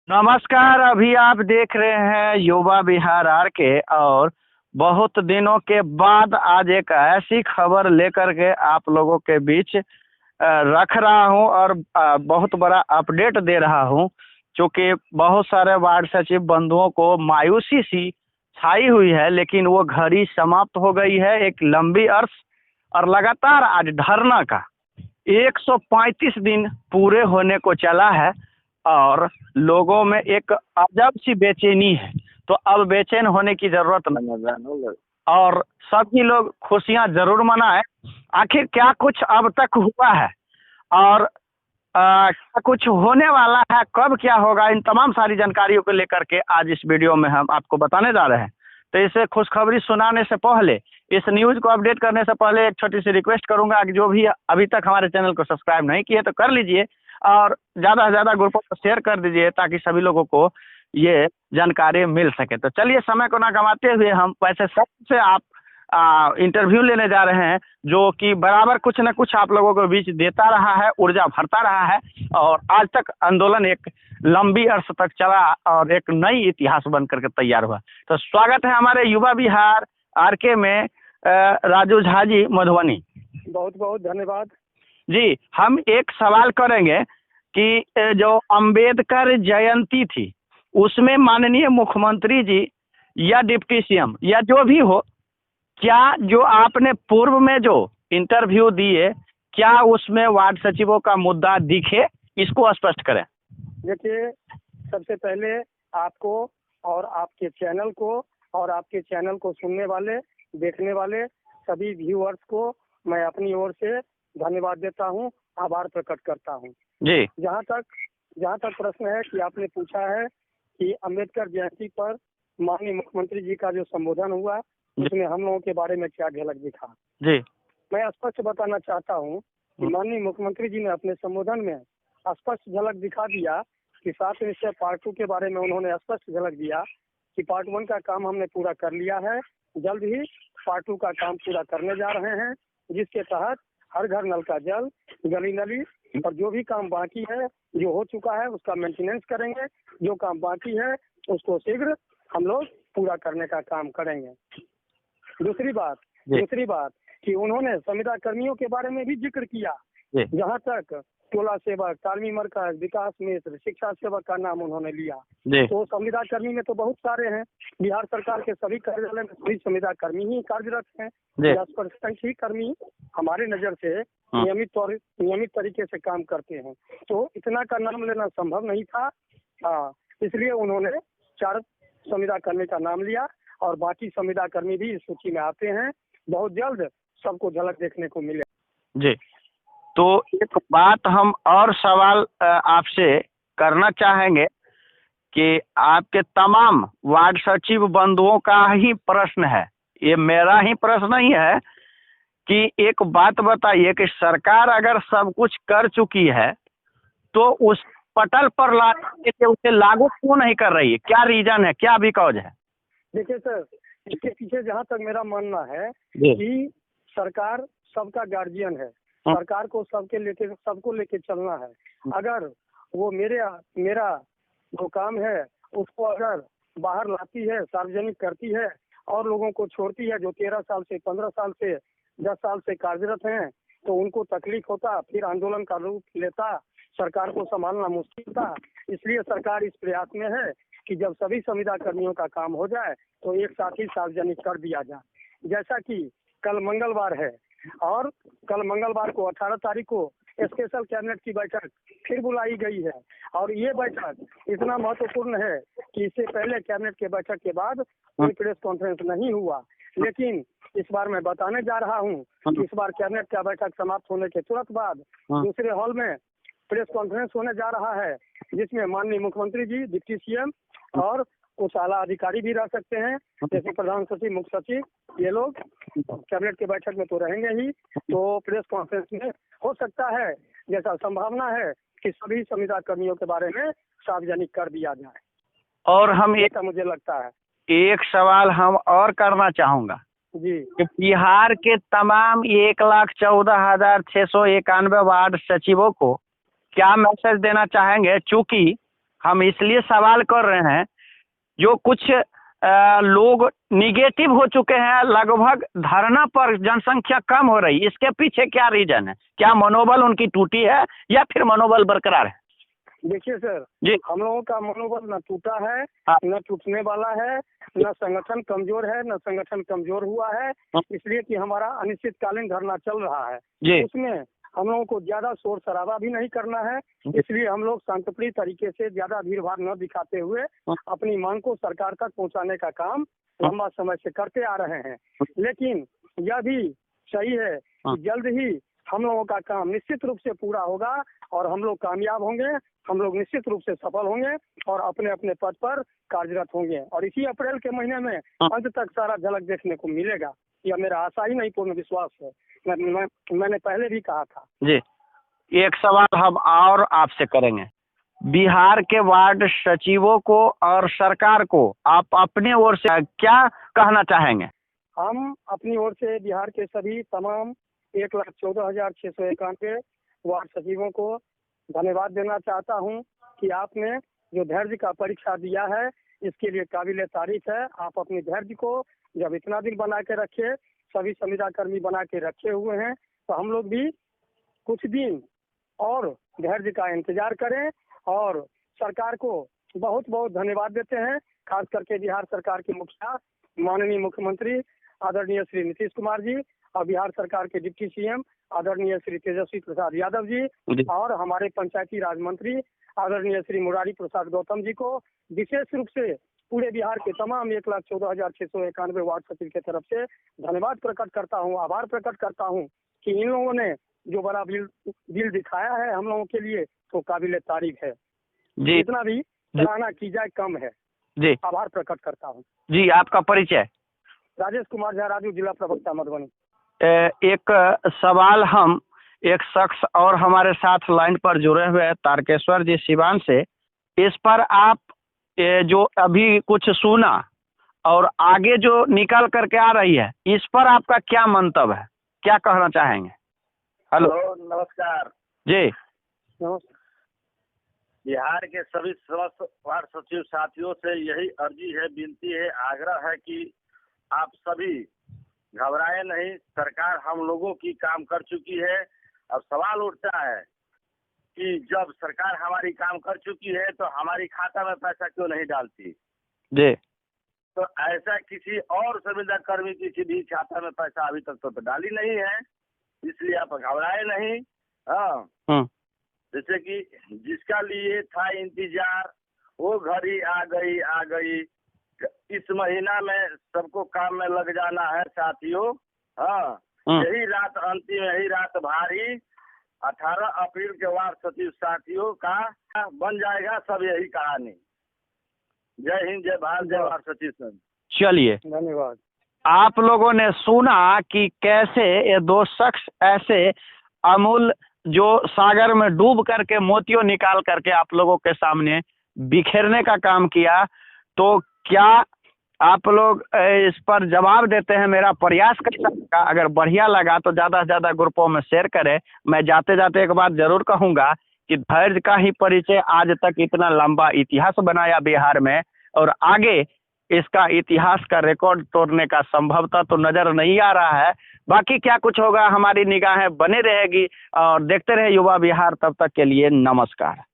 नमस्कार। अभी आप देख रहे हैं युवा बिहार आर के और बहुत दिनों के बाद आज एक ऐसी खबर लेकर के आप लोगों के बीच रख रहा हूं और बहुत बड़ा अपडेट दे रहा हूं। क्योंकि बहुत सारे वार्ड सचिव बंधुओं को मायूसी सी छाई हुई है, लेकिन वो घड़ी समाप्त हो गई है। एक लंबी अरस और लगातार आज धरना का 135 दिन पूरे होने को चला है और लोगों में एक अजब सी बेचैनी है। तो अब बेचैन होने की जरूरत नहीं है और सभी लोग खुशियां जरूर मनाएं। आखिर क्या कुछ अब तक हुआ है और क्या कुछ होने वाला है, कब क्या होगा, इन तमाम सारी जानकारियों को लेकर के आज इस वीडियो में हम आपको बताने जा रहे हैं। तो इसे खुशखबरी सुनाने से पहले, इस न्यूज़ को अपडेट करने से पहले एक छोटी सी रिक्वेस्ट करूंगा कि जो भी अभी तक हमारे चैनल को सब्सक्राइब नहीं किए तो कर लीजिए और ज़्यादा से ज़्यादा ग्रुपों पर शेयर कर दीजिए ताकि सभी लोगों को ये जानकारी मिल सके। तो चलिए समय को ना गंवाते हुए हम वैसे सबसे आप इंटरव्यू लेने जा रहे हैं जो कि बराबर कुछ न कुछ आप लोगों के बीच देता रहा है, ऊर्जा भरता रहा है और आज तक आंदोलन एक लंबी अर्स तक चला और एक नई इतिहास बन करके तैयार हुआ। तो स्वागत है हमारे युवा बिहार आरके में राजू झा जी, मधुबनी। बहुत बहुत धन्यवाद जी। हम एक सवाल करेंगे कि जो अंबेडकर जयंती थी उसमें माननीय मुख्यमंत्री जी या डिप्टी सीएम या जो भी हो, क्या जो आपने पूर्व में जो इंटरव्यू दिए, क्या उसमें वार्ड सचिवों का मुद्दा दिखे, इसको स्पष्ट करें। देखिए, सबसे पहले आपको और आपके चैनल को और आपके चैनल को सुनने वाले, देखने वाले सभी व्यूअर्स को मैं अपनी ओर से धन्यवाद देता हूं, आभार प्रकट करता हूं। जी। जहां तक प्रश्न है कि आपने पूछा है कि अंबेडकर जयंती पर माननीय मुख्यमंत्री जी का जो संबोधन हुआ उसमें हम लोगों के बारे में क्या झलक दिखा। जी। मैं स्पष्ट बताना चाहता हूं कि माननीय मुख्यमंत्री जी ने अपने संबोधन में स्पष्ट झलक दिखा दिया कि 7 निश्चय पार्ट 2 के बारे में उन्होंने स्पष्ट झलक दिया कि पार्ट 1 का काम हमने पूरा कर लिया है, जल्द ही पार्ट 2 का काम पूरा करने जा रहे हैं, जिसके तहत हर घर नल का जल, गली नली और जो भी काम बाकी है, जो हो चुका है उसका मेंटेनेंस करेंगे, जो काम बाकी है उसको शीघ्र हम लोग पूरा करने का काम करेंगे। दूसरी बात कि उन्होंने संविदा कर्मियों के बारे में भी जिक्र किया। जहां तक टोला सेवक, तालमी मरकज, विकास मित्र, शिक्षा सेवक का नाम उन्होंने लिया, तो संविदा कर्मी में तो बहुत सारे हैं। बिहार सरकार के सभी कार्यालय में सभी संविदा कर्मी ही कार्यरत हैं। 10% ही कर्मी हमारे नजर से नियमित तरीके से काम करते हैं, तो इतना का नाम लेना संभव नहीं था। इसलिए उन्होंने 4 संविदा कर्मी का नाम लिया और बाकी संविदा कर्मी भी इस सूची में आते हैं। बहुत जल्द सबको झलक देखने को मिले। जी। तो एक बात हम और सवाल आपसे करना चाहेंगे कि आपके तमाम वार्ड सचिव बंधुओं का ही प्रश्न है, ये मेरा ही प्रश्न ही है कि एक बात बताइए कि सरकार अगर सब कुछ कर चुकी है तो उस पटल पर लाने के उसे लागू क्यों नहीं कर रही है? क्या रीजन है, क्या बिकॉज है? देखिए सर, इसके पीछे जहाँ तक मेरा मानना है कि सरकार सबका गार्जियन है, सरकार को सबको लेके चलना है। अगर वो मेरा जो काम है उसको अगर बाहर लाती है, सार्वजनिक करती है और लोगों को छोड़ती है जो 13 साल से, 15 साल से, 10 साल से कार्यरत हैं, तो उनको तकलीफ होता, फिर आंदोलन का रूप लेता, सरकार को संभालना मुश्किल था। इसलिए सरकार इस प्रयास में है कि जब सभी संविदा कर्मियों का काम हो जाए तो एक साथ ही सार्वजनिक कर दिया जाए। जैसा कि कल मंगलवार है और कल मंगलवार को 18 तारीख को स्पेशल कैबिनेट की बैठक फिर बुलाई गई है और ये बैठक इतना महत्वपूर्ण है कि इससे पहले कैबिनेट के बैठक के बाद कोई प्रेस कॉन्फ्रेंस नहीं हुआ। लेकिन इस बार मैं बताने जा रहा हूँ कि इस बार कैबिनेट का बैठक समाप्त होने के तुरंत बाद दूसरे हॉल में प्रेस कॉन्फ्रेंस होने जा रहा है, जिसमें माननीय मुख्यमंत्री जी, डिप्टी सीएम और कुछ आला अधिकारी भी रह सकते हैं, जैसे प्रधान सचिव, मुख्य सचिव, ये लोग कैबिनेट के बैठक में तो रहेंगे ही। तो प्रेस कॉन्फ्रेंस में हो सकता है, जैसा संभावना है कि सभी संविदा कर्मियों के बारे में सार्वजनिक कर दिया जाए। और हम मुझे लगता है एक सवाल हम और करना चाहूँगा जी कि बिहार के तमाम 1,14,691 वार्ड सचिवों को क्या मैसेज देना चाहेंगे? चूंकि हम इसलिए सवाल कर रहे हैं, जो कुछ लोग निगेटिव हो चुके हैं, लगभग धरना पर जनसंख्या कम हो रही, इसके पीछे क्या रीजन है? क्या मनोबल उनकी टूटी है या फिर मनोबल बरकरार है? देखिए सर जी, हम लोगों का मनोबल न टूटा है, हाँ, न टूटने वाला है, न संगठन कमजोर है, न संगठन कमजोर हुआ है। हाँ, इसलिए कि हमारा अनिश्चितकालीन धरना चल रहा है, जी, उसमें हम लोगों को ज्यादा शोर शराबा भी नहीं करना है। इसलिए हम लोग शांतप्रिय तरीके से ज्यादा भीड़ भाड़ न दिखाते हुए हाँ, अपनी मांग को सरकार तक पहुंचाने का काम लंबा समय से करते आ रहे हैं। लेकिन यह भी सही है कि जल्द ही हम लोगों का काम निश्चित रूप से पूरा होगा और हम लोग कामयाब होंगे, हम लोग निश्चित रूप से सफल होंगे और अपने अपने पद पर कार्यरत होंगे और इसी अप्रैल के महीने में अंत तक सारा झलक देखने को मिलेगा। यह मेरा आशा ही नहीं पूर्ण विश्वास है। मैंने पहले भी कहा था। जी। एक सवाल हम और आपसे करेंगे, बिहार के वार्ड सचिवों को और सरकार को आप अपने ओर से क्या कहना चाहेंगे? हम अपनी ओर से बिहार के सभी तमाम 1,14,691 वार्ड सचिवों को धन्यवाद देना चाहता हूं कि आपने जो धैर्य का परीक्षा दिया है इसके लिए काबिले तारीफ है। आप अपने धैर्य को जब इतना दिन बना के रखे, सभी संविदा कर्मी बना के रखे हुए हैं, तो हम लोग भी कुछ दिन और धैर्य का इंतजार करें और सरकार को बहुत बहुत धन्यवाद देते हैं। खास करके बिहार सरकार के मुखिया माननीय मुख्यमंत्री आदरणीय श्री नीतीश कुमार जी और बिहार सरकार के डिप्टी सीएम आदरणीय श्री तेजस्वी प्रसाद यादव जी और हमारे पंचायती राज मंत्री आदरणीय श्री मुरारी प्रसाद गौतम जी को विशेष रूप से पूरे बिहार के तमाम 1,14,691 वार्ड सचिव की तरफ से धन्यवाद प्रकट करता हूं, आभार प्रकट करता हूं कि इन लोगों ने जो बड़ा दिल दिखाया है हम लोगों के लिए, तो काबिले तारीफ है। जी, जितना भी सराहना की जाए कम है। जी, आभार प्रकट करता हूँ। जी। आपका परिचय? राजेश कुमार झा, राजू, जिला प्रवक्ता मधुबनी। एक सवाल हम एक शख्स और हमारे साथ लाइन पर जुड़े हुए हैं, तारकेश्वर जी सिवान से। इस पर आप जो अभी कुछ सुना और आगे जो निकल करके आ रही है, इस पर आपका क्या मंतव्य है, क्या कहना चाहेंगे? हेलो, नमस्कार जी। नमस्कार। बिहार के सभी समस्त वार्ड सचिव साथियों से यही अर्जी है, विनती है, आग्रह है कि आप सभी घबराए नहीं। सरकार हम लोगों की काम कर चुकी है। अब सवाल उठता है कि जब सरकार हमारी काम कर चुकी है तो हमारी खाता में पैसा क्यों नहीं डालती? जी, तो ऐसा किसी और संविदा कर्मी की भी खाता में पैसा अभी तक तो डाली नहीं है, इसलिए आप घबराए नहीं। हाँ, जैसे कि जिसका लिए था इंतजार वो घड़ी आ गई। इस महीना में सबको काम में लग जाना है साथियों। हाँ, यही रात अंतिम, यही रात भारी। 18 अप्रैल के वार्ड सचिव साथियों का बन जाएगा सब यही कहानी। जय हिंद, जय भारत, जय वार्ड सचिव संघ। चलिए, धन्यवाद। आप लोगों ने सुना कि कैसे ये दो शख्स ऐसे अमूल जो सागर में डूब करके मोतियों निकाल करके आप लोगों के सामने बिखेरने का काम किया। तो क्या आप लोग इस पर जवाब देते हैं? मेरा प्रयास करता, अगर बढ़िया लगा तो ज़्यादा से ज़्यादा ग्रुपों में शेयर करें। मैं जाते जाते एक बात जरूर कहूँगा कि धैर्य का ही परिचय आज तक इतना लंबा इतिहास बनाया बिहार में, और आगे इसका इतिहास का रिकॉर्ड तोड़ने का संभवतः तो नजर नहीं आ रहा है। बाकी क्या कुछ होगा, हमारी निगाहें बने रहेगी और देखते रहे युवा बिहार। तब तक के लिए नमस्कार।